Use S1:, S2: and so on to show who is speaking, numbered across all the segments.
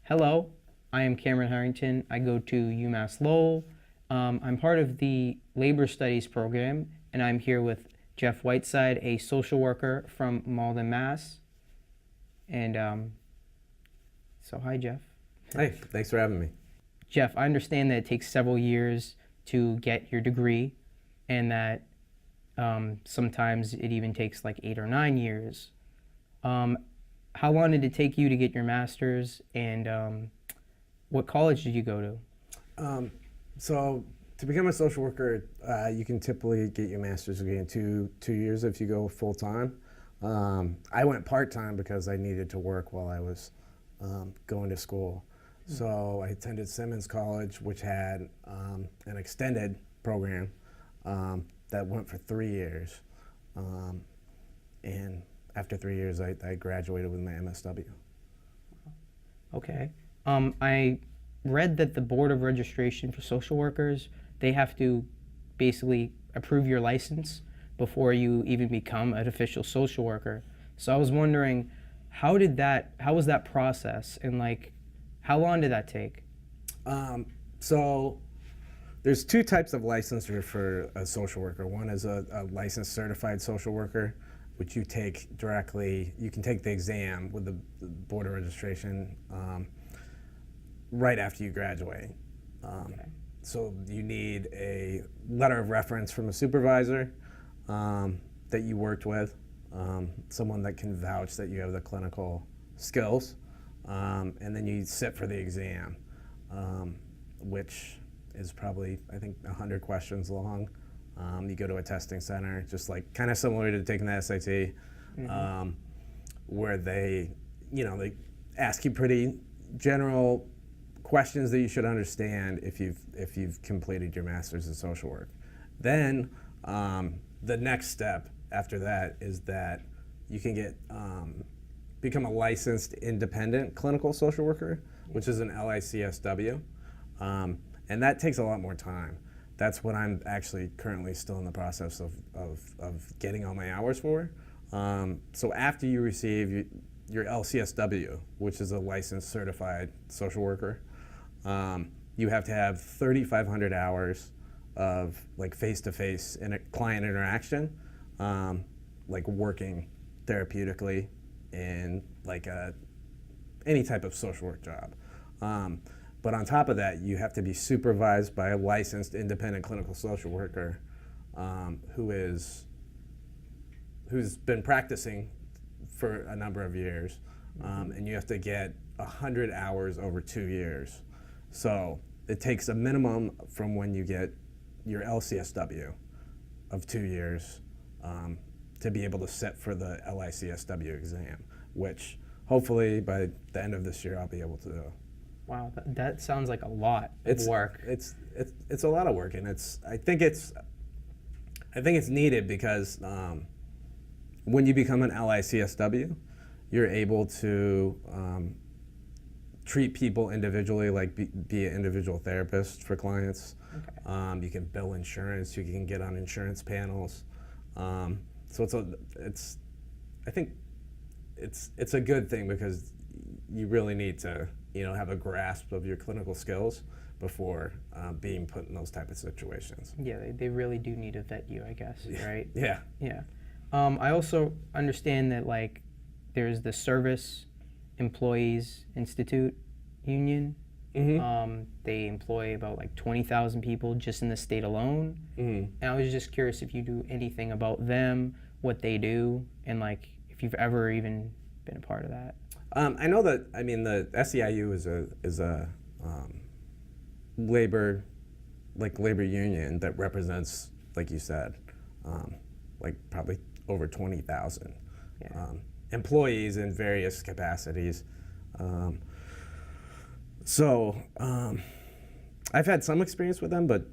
S1: Hello, I am Cameron Harrington. I go to UMass Lowell. I'm part of the Labor Studies program, and I'm here with Jeff Whiteside, a social worker from Malden, Mass. And so, hi, Jeff.
S2: Hey, thanks for having me.
S1: Jeff, I understand that it takes several years to get your degree, and that sometimes it even takes like 8 or 9 years. How long did it take you to get your master's, and what college did you go to?
S2: So to become a social worker, you can typically get your master's degree in two years if you go full time. I went part time because I needed to work while I was going to school. So I attended Simmons College, which had an extended program that went for 3 years. And after 3 years, I graduated with my MSW.
S1: Okay. I read that the Board of Registration for Social Workers, they have to basically approve your license before you even become an official social worker. So I was wondering, how was that process, and like, how long did that take?
S2: So there's two types of licensure for a social worker. One is a licensed certified social worker, which you take directly. You can take the exam with the Board of Registration right after you graduate.
S1: Okay.
S2: So you need a letter of reference from a supervisor that you worked with, someone that can vouch that you have the clinical skills, and then you sit for the exam, which is probably, I think, 100 questions long. You go to a testing center, just like kind of similar to taking the SAT, where they ask you pretty general questions that you should understand if you've completed your master's in social work. Then the next step after that is that you can become a licensed independent clinical social worker, which is an LICSW, and that takes a lot more time. That's what I'm actually currently still in the process of getting all my hours for. So after you receive your LCSW, which is a licensed certified social worker, you have to have 3,500 hours of like face-to-face client interaction, like working therapeutically in like any type of social work job. But on top of that, you have to be supervised by a licensed independent clinical social worker who's been practicing for a number of years, and you have to get 100 hours over 2 years. So it takes a minimum from when you get your LCSW of 2 years to be able to sit for the LICSW exam, which hopefully by the end of this year I'll be able to do.
S1: Wow, that sounds like a lot of work.
S2: It's a lot of work, and I think it's needed because when you become an LICSW, you're able to treat people individually, like be an individual therapist for clients. Okay. You can bill insurance. You can get on insurance panels. So I think it's a good thing because you really need to have a grasp of your clinical skills before being put in those type of situations.
S1: Yeah, they really do need to vet you, I guess, right?
S2: Yeah.
S1: Yeah. I also understand that like there's the Service Employees Institute Union.
S2: Mm-hmm.
S1: They employ about like 20,000 people just in the state alone.
S2: Mm-hmm.
S1: And I was just curious if you do anything about them, what they do, and like if you've ever even been a part of that.
S2: I know that. I mean, the SEIU is a labor union that represents, like you said, like probably over 20,000 employees in various capacities. So I've had some experience with them, but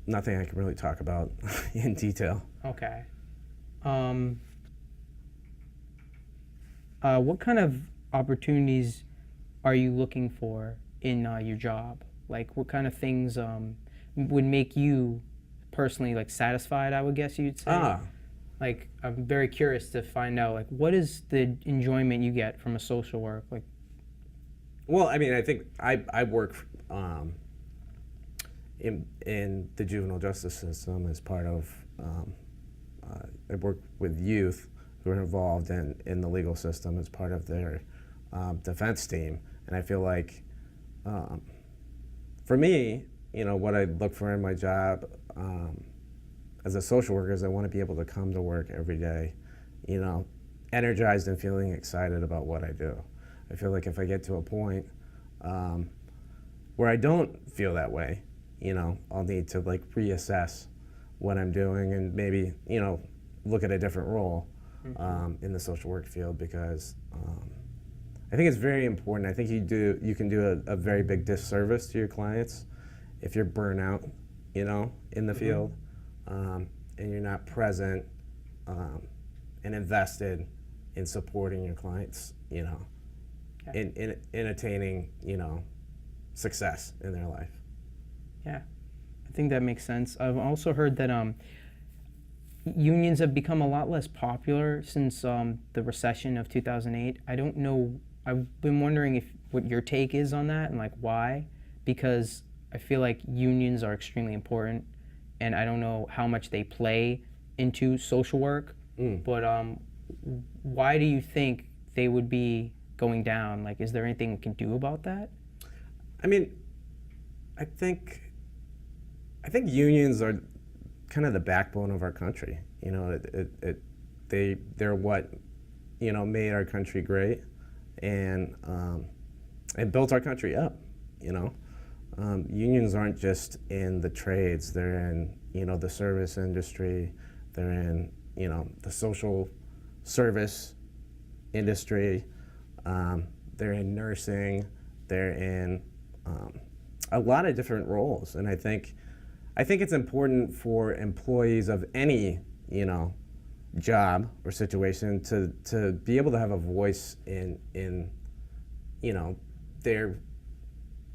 S2: nothing I can really talk about in detail.
S1: Okay. What kind of opportunities are you looking for in your job? Like, what kind of things would make you personally like satisfied, I would guess you'd say? Like, I'm very curious to find out, like, what is the enjoyment you get from a social work? Like,
S2: Well, I mean, I think I work in the juvenile justice system as part of, I work with youth who are involved in the legal system as part of their defense team. And I feel like, for me, what I look for in my job as a social worker is I want to be able to come to work every day, energized and feeling excited about what I do. I feel like if I get to a point where I don't feel that way, I'll need to reassess what I'm doing and maybe, look at a different role in the social work field, because I think it's very important. I think you can do a very big disservice to your clients if you're burnout, in the field, and you're not present and invested in supporting your clients, in attaining, success in their life.
S1: Yeah, I think that makes sense. I've also heard that unions have become a lot less popular since the recession of 2008. I don't know. I've been wondering what your take is on that and why, because I feel like unions are extremely important, and I don't know how much they play into social work. But why do you think they would be going down? Is there anything we can do about that?
S2: I mean, I think unions are kind of the backbone of our country. They're what made our country great, and built our country up. Unions aren't just in the trades; they're in the service industry. They're in the social service industry. They're in nursing. They're in a lot of different roles, and I think it's important for employees of any job or situation to be able to have a voice in their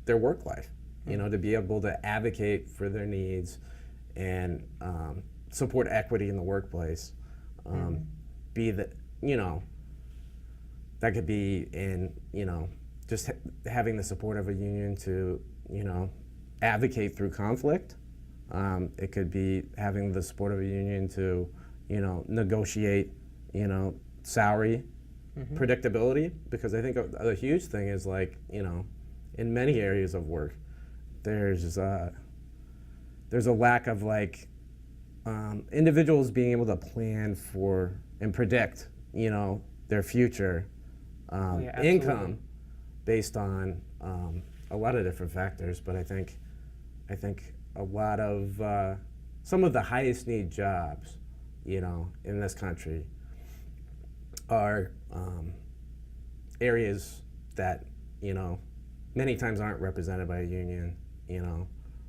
S2: work life, to be able to advocate for their needs and support equity in the workplace. Be that that could be in just having the support of a union to advocate through conflict. It could be having the support of a union to negotiate salary predictability, because I think a huge thing is in many areas of work there's a lack of individuals being able to plan for and predict their future income based on a lot of different factors. But I think a lot of some of the highest need jobs in this country are areas that many times aren't represented by a union.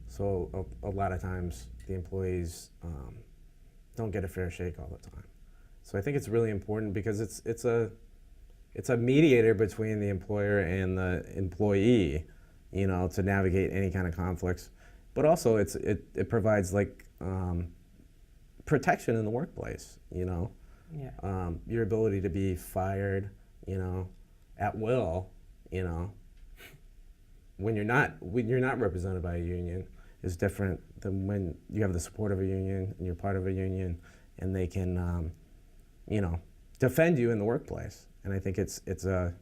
S2: So a lot of times the employees don't get a fair shake all the time. So I think it's really important, because it's a mediator between the employer and the employee, to navigate any kind of conflicts. But also it provides protection in the workplace. Your ability to be fired, at will, when you're not represented by a union, is different than when you have the support of a union and you're part of a union, and they can defend you in the workplace. And I think it's an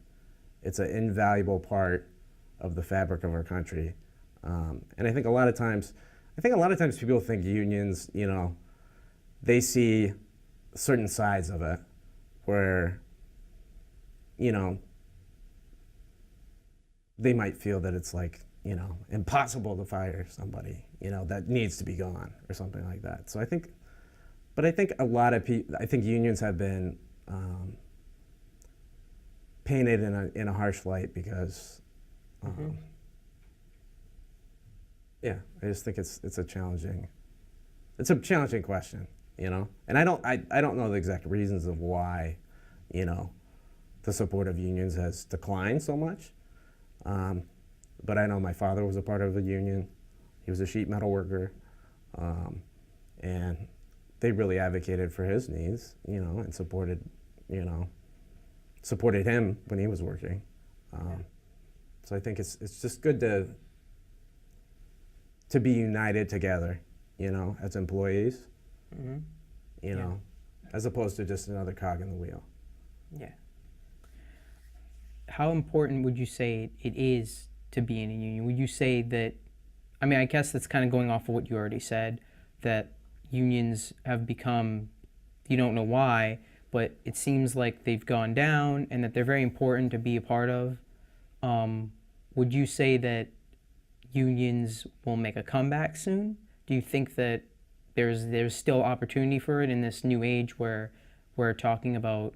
S2: invaluable part of the fabric of our country. And I think a lot of times people think unions, they see certain sides of it where, they might feel that it's impossible to fire somebody, that needs to be gone or something like that. So I think a lot of people, I think unions have been painted in a harsh light because, I just think it's a challenging question, and I don't know the exact reasons of why, the support of unions has declined so much. But I know my father was a part of a union. He was a sheet metal worker, and they really advocated for his needs, and supported him when he was working. So I think it's just good to be united together, you know, as employees,
S1: Mm-hmm.
S2: you know, as opposed to just another cog in the wheel.
S1: Yeah. How important would you say it is to be in a union? Would you say that, I mean, I guess that's kind of going off of what you already said, that unions have become, you don't know why, but it seems like they've gone down and that they're very important to be a part of. Would you say that unions will make a comeback soon? Do you think that there's still opportunity for it in this new age where we're talking about,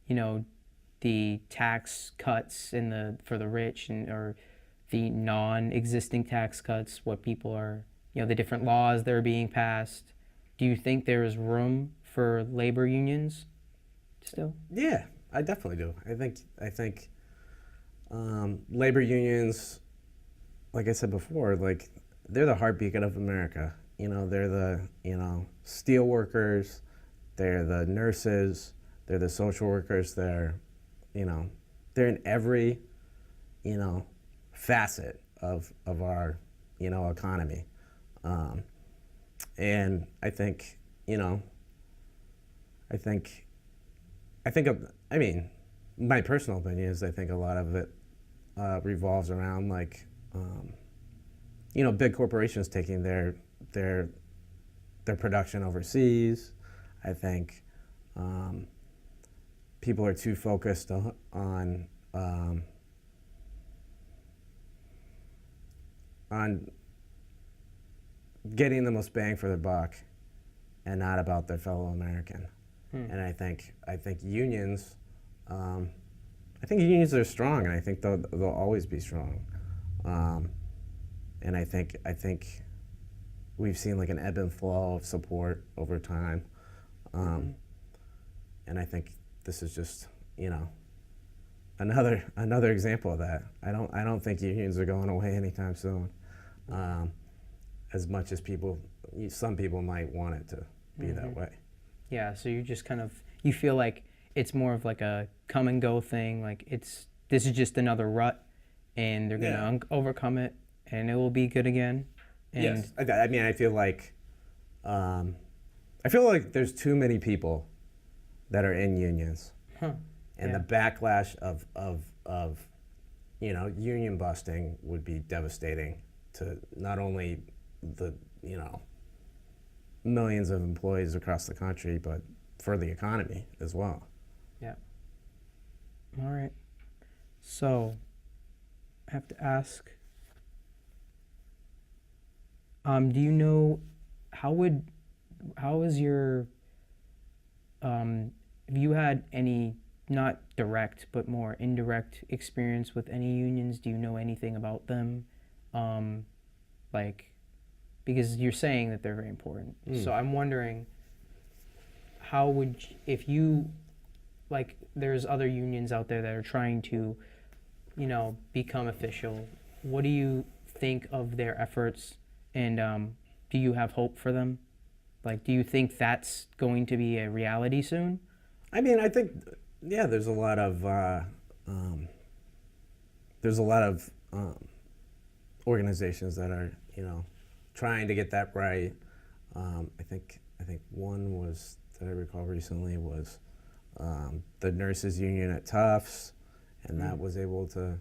S1: you know, the tax cuts in for the rich or the non-existing tax cuts, what people are, you know, the different laws that are being passed? Do you think there is room for labor unions still?
S2: Yeah, I definitely do. I think labor unions, like I said before, like they're the heartbeat of America. You know, they're the, you know, steel workers, they're the nurses, they're the social workers, they're, you know, they're in every, you know, facet of our, you know, economy. And I think, you know, I mean, my personal opinion is I think a lot of it revolves around like, you know, big corporations taking their production overseas. I think people are too focused on getting the most bang for their buck and not about their fellow American. And I think unions, are strong, and I think they'll always be strong. And I think we've seen like an ebb and flow of support over time. And I think this is just, you know, another example of that. I don't think unions are going away anytime soon. As much as some people might want it to be that way.
S1: Yeah, so you just kind of, you feel like it's more of like a come and go thing, like this is just another rut and they're going to overcome it and it will be good again. And
S2: yes, I mean, I feel like there's too many people that are in unions, and the backlash of you know, union busting would be devastating to not only the, you know, millions of employees across the country, but for the economy as well.
S1: Yeah. All right. So I have to ask, do you know how is your have you had any, not direct but more indirect experience with any unions? Do you know anything about them? Like, because you're saying that they're very important. So I'm wondering, how would if you, like, there's other unions out there that are trying to, you know, become official. What do you think of their efforts, and do you have hope for them? Like, do you think that's going to be a reality soon?
S2: I mean, I think, yeah, there's a lot of organizations that are, you know, trying to get that right. I think one was, that I recall recently, was the nurses union at Tufts, and that was able to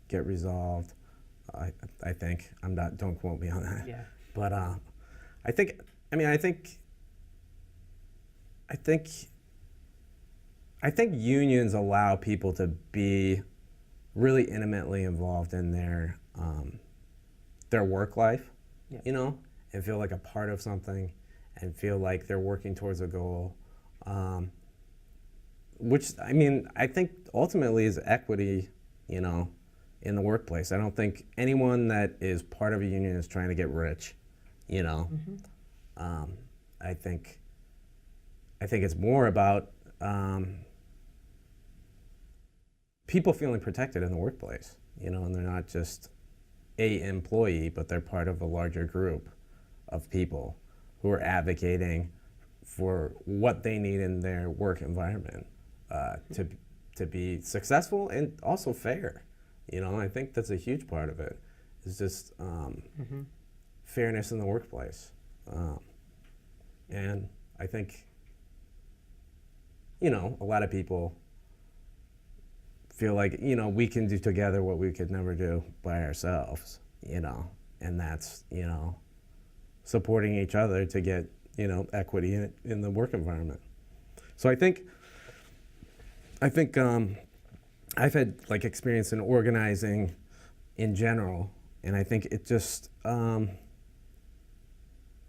S2: get resolved. I think, don't quote me on that.
S1: Yeah.
S2: But I think unions allow people to be really intimately involved in their work life, you know, and feel like a part of something, and feel like they're working towards a goal, which, I mean, I think ultimately is equity, you know, in the workplace. I don't think anyone that is part of a union is trying to get rich, you know. I think it's more about people feeling protected in the workplace, you know, and they're not just a employee, but they're part of a larger group of people who are advocating for what they need in their work environment to be successful and also fair, You know, I think that's a huge part of it. Is just fairness in the workplace, and I think, you know, a lot of people feel like, you know, we can do together what we could never do by ourselves. You know, and that's, you know, supporting each other to get, you know, equity in the work environment. So I think I've had like experience in organizing in general, and I think it just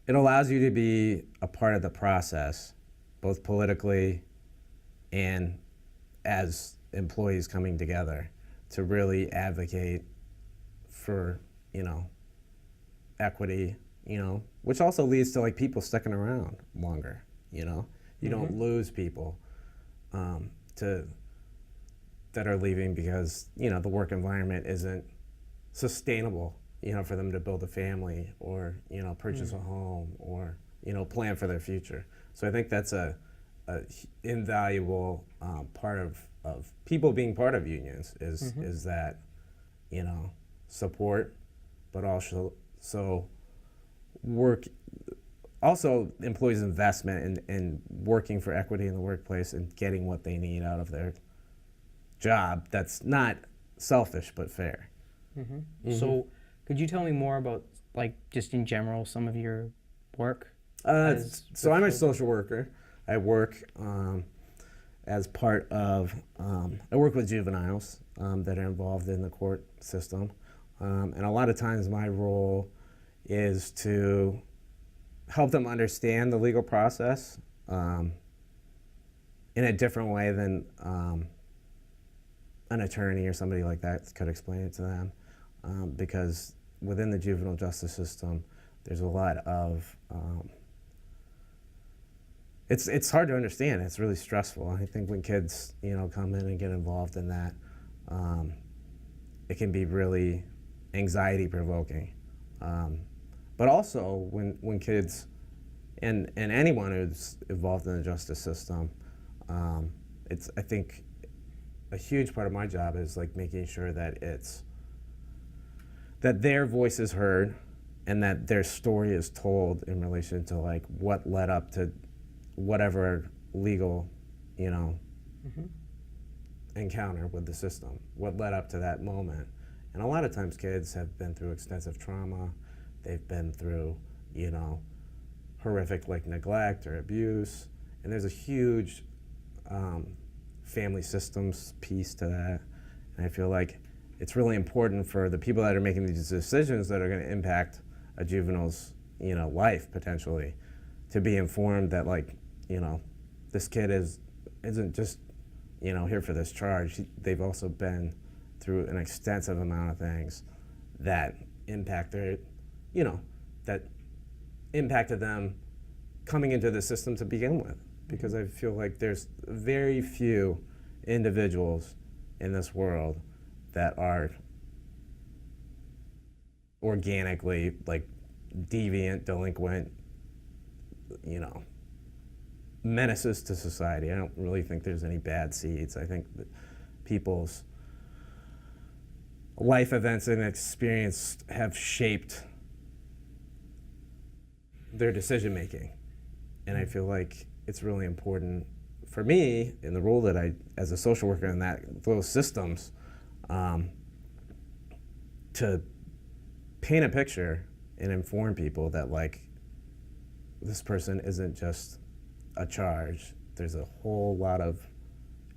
S2: it allows you to be a part of the process, both politically and as employees coming together to really advocate for, you know, equity, you know, which also leads to like people sticking around longer. You know, you don't lose people that are leaving because, you know, the work environment isn't sustainable, you know, for them to build a family or, you know, purchase a home or, you know, plan for their future. So I think that's a invaluable part of people being part of unions is that, you know, support, but also employees' investment in working for equity in the workplace and getting what they need out of their job that's not selfish but fair.
S1: So could you tell me more about, like, just in general, some of your work?
S2: So I'm a social worker. I work as part of, I work with juveniles that are involved in the court system. And a lot of times my role is to help them understand the legal process in a different way than an attorney or somebody like that could explain it to them. Because within the juvenile justice system, there's a lot of, it's hard to understand. It's really stressful. I think when kids, you know, come in and get involved in that, it can be really anxiety provoking. But also when kids and anyone who's involved in the justice system, it's, I think, a huge part of my job is like making sure that that their voice is heard and that their story is told in relation to like what led up to whatever legal, you know, encounter with the system, what led up to that moment. And a lot of times kids have been through extensive trauma. They've been through, you know, horrific like neglect or abuse. And there's a huge family systems piece to that. And I feel like it's really important for the people that are making these decisions that are going to impact a juvenile's, you know, life potentially, to be informed that, like, you know, this kid isn't just, you know, here for this charge. They've also been through an extensive amount of things that impact their, you know, that impacted them coming into the system to begin with. Because I feel like there's very few individuals in this world that are organically like deviant, delinquent, you know, menaces to society. I don't really think there's any bad seeds. I think that people's life events and experience have shaped their decision making. And I feel like it's really important for me in the role that I, as a social worker in those systems, to paint a picture and inform people that, like, this person isn't just a charge. There's a whole lot of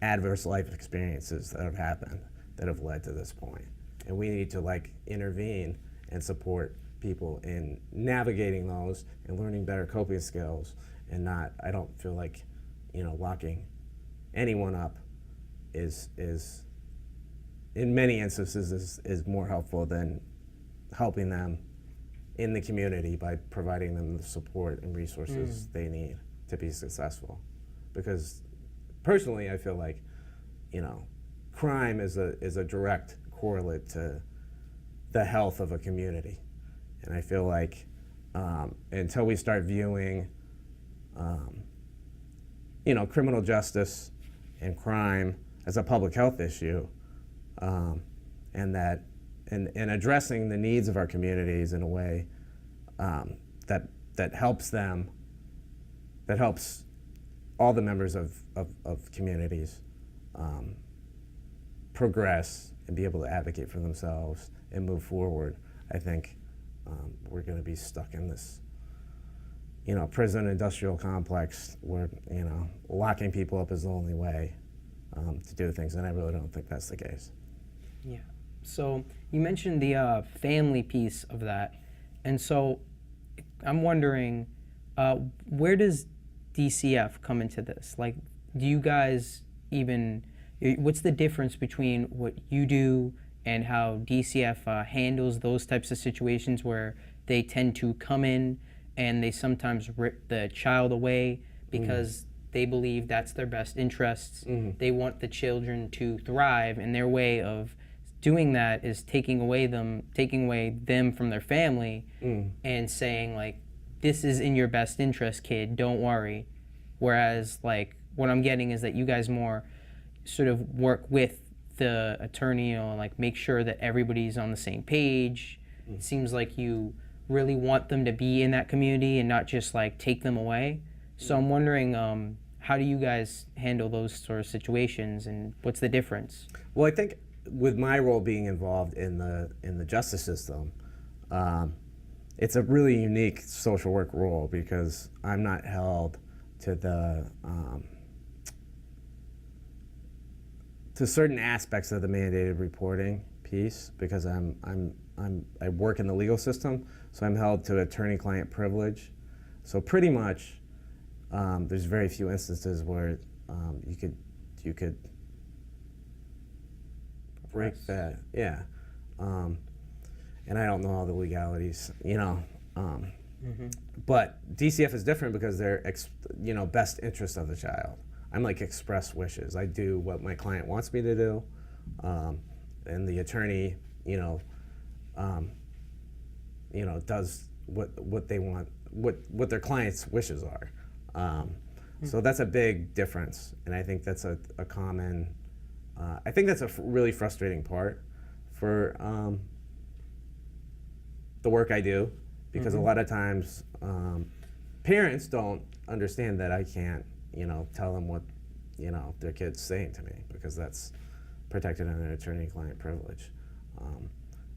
S2: adverse life experiences that have happened that have led to this point. And we need to, like, intervene and support people in navigating those and learning better coping skills, and not, I don't feel like, you know, locking anyone up is in many instances is more helpful than helping them in the community by providing them the support and resources they need to be successful. Because personally, I feel like, you know, crime is a direct correlate to the health of a community. And I feel like until we start viewing, you know, criminal justice and crime as a public health issue, and addressing the needs of our communities in a way that helps them, that helps all the members of communities progress and be able to advocate for themselves and move forward. I think we're going to be stuck in this, prison industrial complex where, locking people up is the only way to do things, and I really don't think that's the case.
S1: Yeah. So you mentioned the family piece of that, and so I'm wondering, where does DCF come into this? Like, do you guys even, what's the difference between what you do and how DCF handles those types of situations where they tend to come in and they sometimes rip the child away because they believe that's their best interests. They want the children to thrive, and their way of doing that is taking away them from their family and saying, like, this is in your best interest, kid, don't worry. Whereas, like, what I'm getting is that you guys more sort of work with the attorney, like make sure that everybody's on the same page. It seems like you really want them to be in that community and not just like take them away. So I'm wondering, how do you guys handle those sort of situations, and what's the difference?
S2: Well, I think with my role being involved in the justice system, it's a really unique social work role because I'm not held to to certain aspects of the mandated reporting piece because I work in the legal system, so I'm held to attorney-client privilege. So pretty much, there's very few instances where you could break that. Yeah. And I don't know all the legalities, But DCF is different because they're, best interest of the child. I'm like express wishes. I do what my client wants me to do, and the attorney, does what they want, what their client's wishes are. So that's a big difference, and I think that's a common. I think that's a really frustrating part for the work I do, because a lot of times parents don't understand that I can't, tell them what, their kid's saying to me, because that's protected under attorney-client privilege.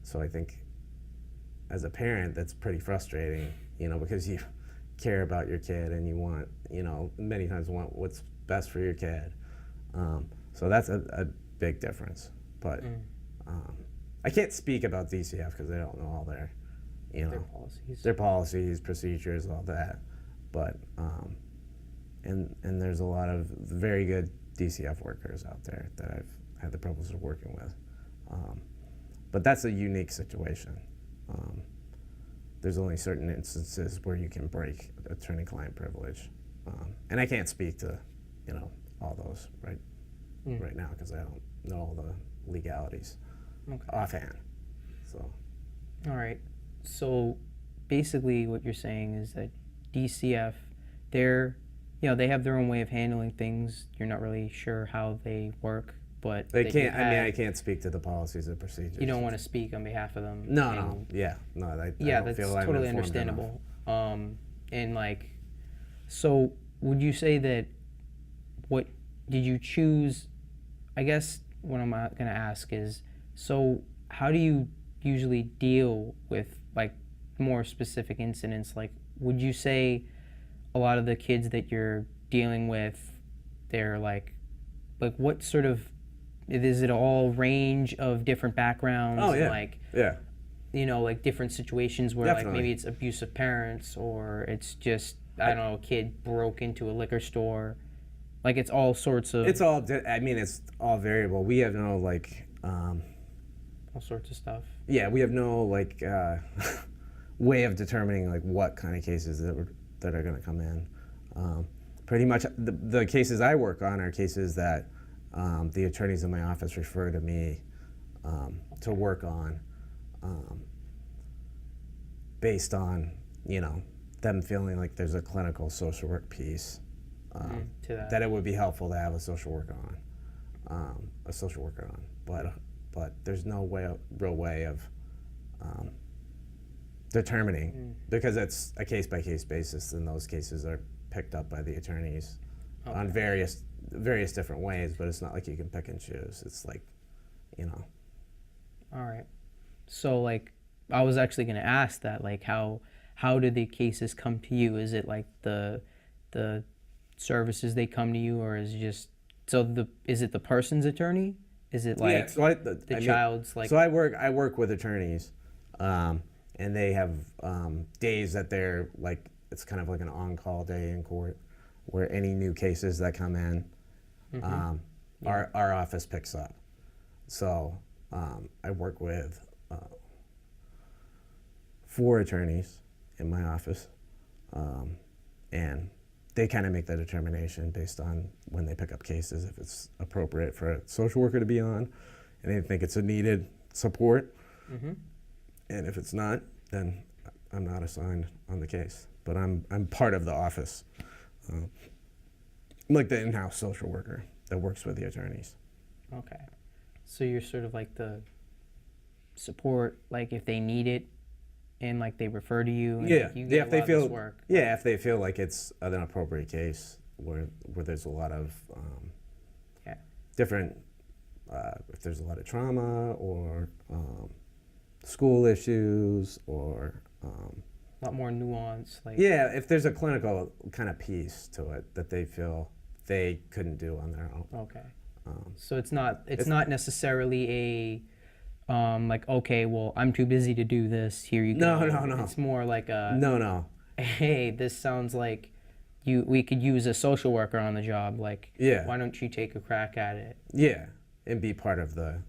S2: So I think as a parent, that's pretty frustrating, because you care about your kid and you want, many times want what's best for your kid. So that's a big difference. But I can't speak about DCF because I don't know all their, their policies, procedures, all that. But and there's a lot of very good DCF workers out there that I've had the privilege of working with. But that's a unique situation. There's only certain instances where you can break attorney-client privilege, and I can't speak to, all those right now because I don't know all the legalities offhand. So.
S1: All right. So basically, what you're saying is that DCF, they have their own way of handling things. You're not really sure how they work, but
S2: they can't. I can't speak to the policies and procedures.
S1: You don't want to speak on behalf of them.
S2: No. I don't
S1: that's
S2: feel I'm
S1: totally
S2: informed
S1: understandable. And like, so would you say that? What did you choose? I guess what I'm going to ask is, so how do you usually deal with like more specific incidents? Like, would you say a lot of the kids that you're dealing with, they're like what sort of, is it all range of different backgrounds?
S2: Oh, yeah.
S1: Like different situations where
S2: Definitely.
S1: like maybe it's abusive parents, or it's just, I don't know, a kid broke into a liquor store. Like, it's all sorts of...
S2: It's all variable. We have no,
S1: all sorts of stuff.
S2: Yeah, we have no, way of determining, what kind of cases that are going to come in. Pretty much, the cases I work on are cases that the attorneys in my office refer to me to work on based on, them feeling like there's a clinical social work piece. That it would be helpful to have a social worker on. But but there's no real way of determining because it's a case-by-case basis, and those cases are picked up by the attorneys on various different ways, but it's not like you can pick and choose. It's like, you know.
S1: All right. So like, I was actually going to ask that, like, how do the cases come to you? Is it like the services they come to you, or is it just is it the person's attorney? Is it like child's like?
S2: So I work with attorneys, and they have days that they're like, it's kind of like an on-call day in court, where any new cases that come in, our office picks up. So I work with 4 attorneys in my office, and they kind of make the determination based on when they pick up cases, if it's appropriate for a social worker to be on, and they think it's a needed support. And if it's not, then I'm not assigned on the case. But I'm part of the office. I'm like the in-house social worker that works with the attorneys.
S1: Okay. So you're sort of like the support, like if they need it, and like they refer to you. And you get
S2: if they feel
S1: this work.
S2: Yeah, if they feel like it's an appropriate case where there's a lot of different, if there's a lot of trauma or school issues or
S1: a lot more nuance. Like
S2: if there's a clinical kind of piece to it that they feel they couldn't do on their own.
S1: Okay. So it's not necessarily a like, okay, well, I'm too busy to do this. Here you go.
S2: No.
S1: It's more like a
S2: no.
S1: Hey, this sounds like we could use a social worker on the job. Like, why don't you take a crack at it?
S2: Yeah, and be part of the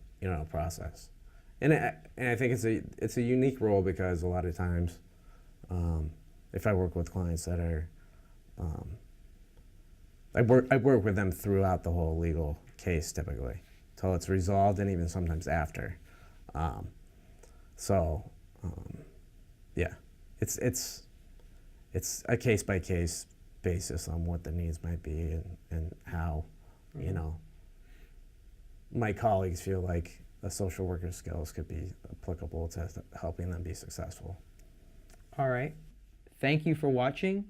S2: process. And I think it's a unique role because a lot of times, if I work with clients that are, I work with them throughout the whole legal case typically, till it's resolved, and even sometimes after. It's a case-by-case basis on what the needs might be and how, my colleagues feel like a social worker's skills could be applicable to helping them be successful.
S1: All right. Thank you for watching.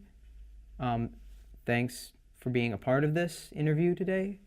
S1: Thanks for being a part of this interview today.